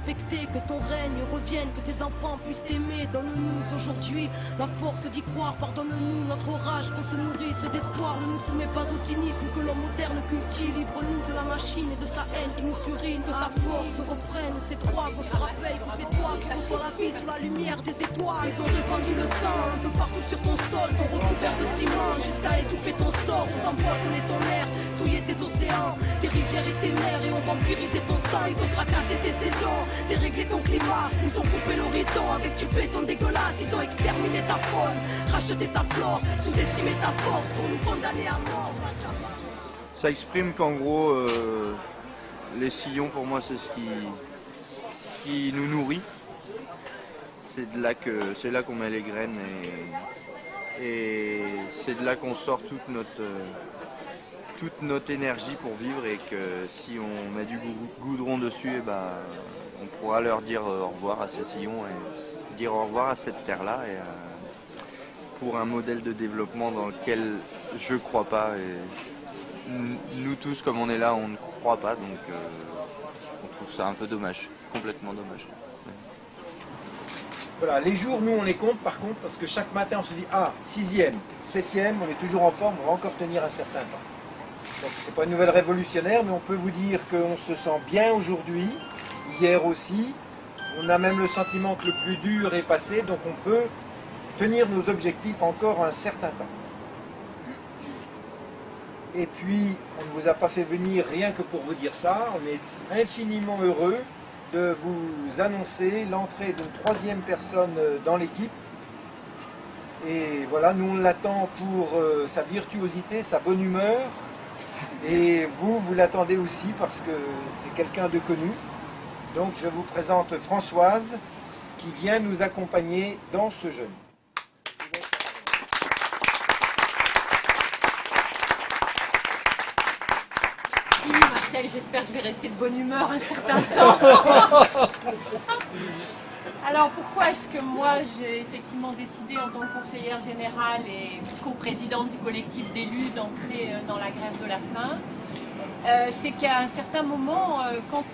respecter, que ton règne revienne, que tes enfants puissent t'aimer. Donne-nous aujourd'hui la force d'y croire, pardonne-nous notre orage, qu'on se nourrisse d'espoir. Ne nous soumets pas au cynisme que l'homme moderne cultive. Livre-nous de la machine et de sa haine qui nous surine. Que ta force reprenne, c'est toi qu'on se rappelle que c'est toi qui reçois la vie sous la lumière des étoiles. Ils ont répandu le sang un peu partout sur ton sol, t'ont recouvert de ciment jusqu'à étouffer ton sort, ont empoisonné ton air, souillé tes océans, tes rivières et tes mers, et ont vampirisé ton sang. Ils ont fracassé tes saisons, déréglé ton climat, nous ont coupé l'horizon avec du béton dégueulasse. Ils ont exterminé ta faune, racheté ta flore, sous-estimé ta force pour nous condamner à mort. Ça exprime qu'en gros, les sillons pour moi c'est ce qui nous nourrit. C'est là qu'on met les graines et c'est de là qu'on sort toute notre énergie pour vivre, et que si on met du goudron dessus, et ben, on pourra leur dire au revoir à ces sillons et dire au revoir à cette terre-là, et pour un modèle de développement dans lequel je crois pas, et nous tous comme on est là on ne croit pas, donc on trouve ça un peu dommage, complètement dommage. Voilà, les jours, nous, on les compte par contre, parce que chaque matin, on se dit, ah, 6e, 7e, on est toujours en forme, on va encore tenir un certain temps. Donc, c'est pas une nouvelle révolutionnaire, mais on peut vous dire qu'on se sent bien aujourd'hui, hier aussi. On a même le sentiment que le plus dur est passé, donc on peut tenir nos objectifs encore un certain temps. Et puis, on ne vous a pas fait venir rien que pour vous dire ça, on est infiniment heureux de vous annoncer l'entrée d'une 3e personne dans l'équipe. Et voilà, nous on l'attend pour sa virtuosité, sa bonne humeur. Et vous l'attendez aussi parce que c'est quelqu'un de connu. Donc je vous présente Françoise qui vient nous accompagner dans ce jeûne. J'espère que je vais rester de bonne humeur un certain temps. Alors pourquoi est-ce que moi j'ai effectivement décidé en tant que conseillère générale et coprésidente du collectif d'élus d'entrer dans la grève de la faim? C'est qu'à un certain moment, quand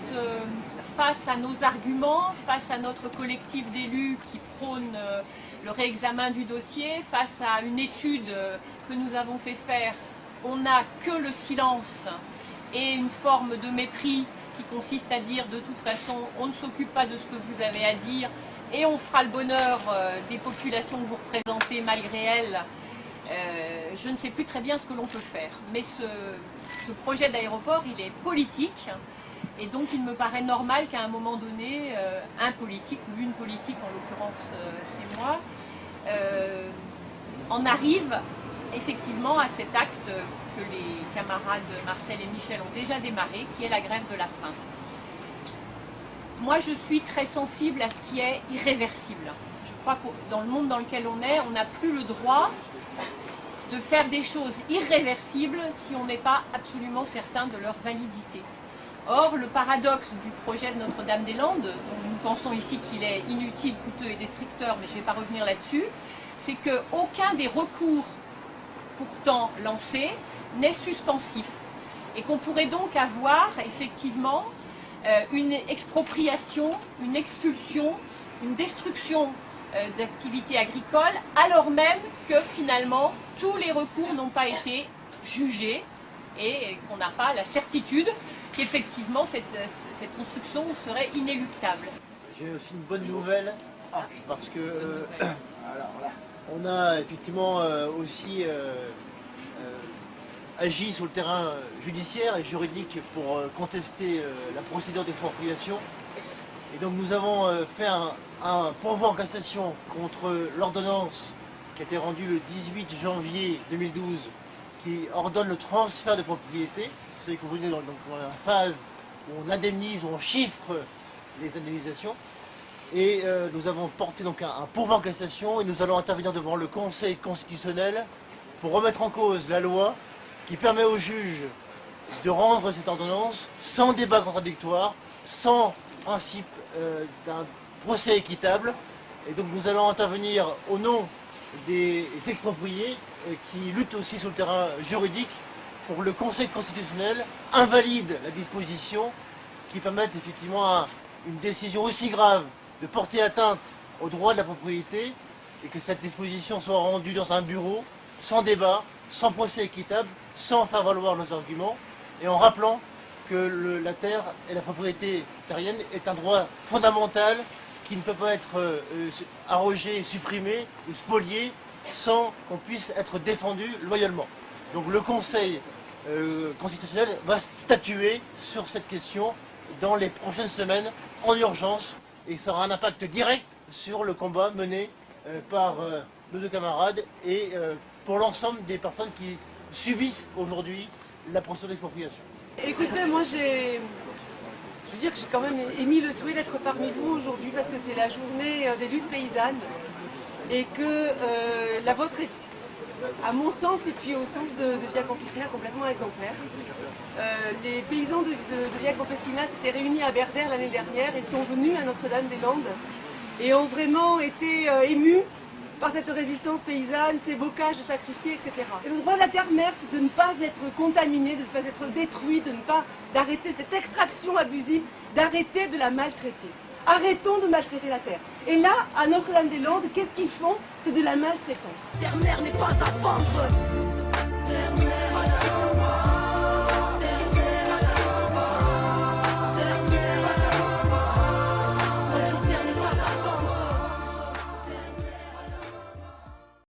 face à nos arguments, face à notre collectif d'élus qui prône le réexamen du dossier, face à une étude que nous avons fait faire, on n'a que le silence et une forme de mépris qui consiste à dire de toute façon on ne s'occupe pas de ce que vous avez à dire et on fera le bonheur des populations que vous représentez malgré elles. Je ne sais plus très bien ce que l'on peut faire, mais ce projet d'aéroport il est politique et donc il me paraît normal qu'à un moment donné un politique ou une politique, en l'occurrence c'est moi, en arrive effectivement à cet acte que les camarades Marcel et Michel ont déjà démarré, qui est la grève de la faim. Moi, je suis très sensible à ce qui est irréversible. Je crois que dans le monde dans lequel on est, on n'a plus le droit de faire des choses irréversibles si on n'est pas absolument certain de leur validité. Or, le paradoxe du projet de Notre-Dame-des-Landes, dont nous pensons ici qu'il est inutile, coûteux et destructeur, mais je ne vais pas revenir là-dessus, c'est qu'aucun des recours pourtant lancés n'est suspensif et qu'on pourrait donc avoir effectivement une expropriation, une expulsion, une destruction d'activités agricoles alors même que finalement tous les recours n'ont pas été jugés et qu'on n'a pas la certitude qu'effectivement cette construction serait inéluctable. J'ai aussi une bonne nouvelle parce que on a effectivement aussi agi sur le terrain judiciaire et juridique pour contester la procédure d'expropriation. Et donc nous avons fait un pourvoi en cassation contre l'ordonnance qui a été rendue le 18 janvier 2012 qui ordonne le transfert de propriété. Vous savez qu'on est dans la phase où on indemnise, où on chiffre les indemnisations. Et nous avons porté donc un pourvoi en cassation et nous allons intervenir devant le Conseil constitutionnel pour remettre en cause la loi qui permet aux juges de rendre cette ordonnance sans débat contradictoire, sans principe d'un procès équitable. Et donc nous allons intervenir au nom des expropriés qui luttent aussi sur le terrain juridique pour que le Conseil constitutionnel invalide la disposition qui permet effectivement une décision aussi grave de porter atteinte au droit de la propriété et que cette disposition soit rendue dans un bureau, sans débat, sans procès équitable, sans faire valoir nos arguments, et en rappelant que la terre et la propriété terrienne est un droit fondamental qui ne peut pas être arrogé, supprimé ou spolié sans qu'on puisse être défendu loyalement. Donc le Conseil constitutionnel va statuer sur cette question dans les prochaines semaines en urgence et ça aura un impact direct sur le combat mené par nos deux camarades et pour l'ensemble des personnes qui subissent aujourd'hui la procédure d'expropriation. Écoutez, moi je veux dire que j'ai quand même émis le souhait d'être parmi vous aujourd'hui parce que c'est la journée des luttes paysannes et que la vôtre est, à mon sens et puis au sens de Via Campesina, complètement exemplaire. Les paysans de Via Campesina s'étaient réunis à Berdère l'année dernière et sont venus à Notre-Dame-des-Landes et ont vraiment été émus par cette résistance paysanne, ces bocages sacrifiés, etc. Et le droit de la terre-mère, c'est de ne pas être contaminé, de ne pas être détruit, d'arrêter cette extraction abusive, d'arrêter de la maltraiter. Arrêtons de maltraiter la terre. Et là, à Notre-Dame-des-Landes, qu'est-ce qu'ils font? C'est de la maltraitance. Terre-mère n'est pas à vendre.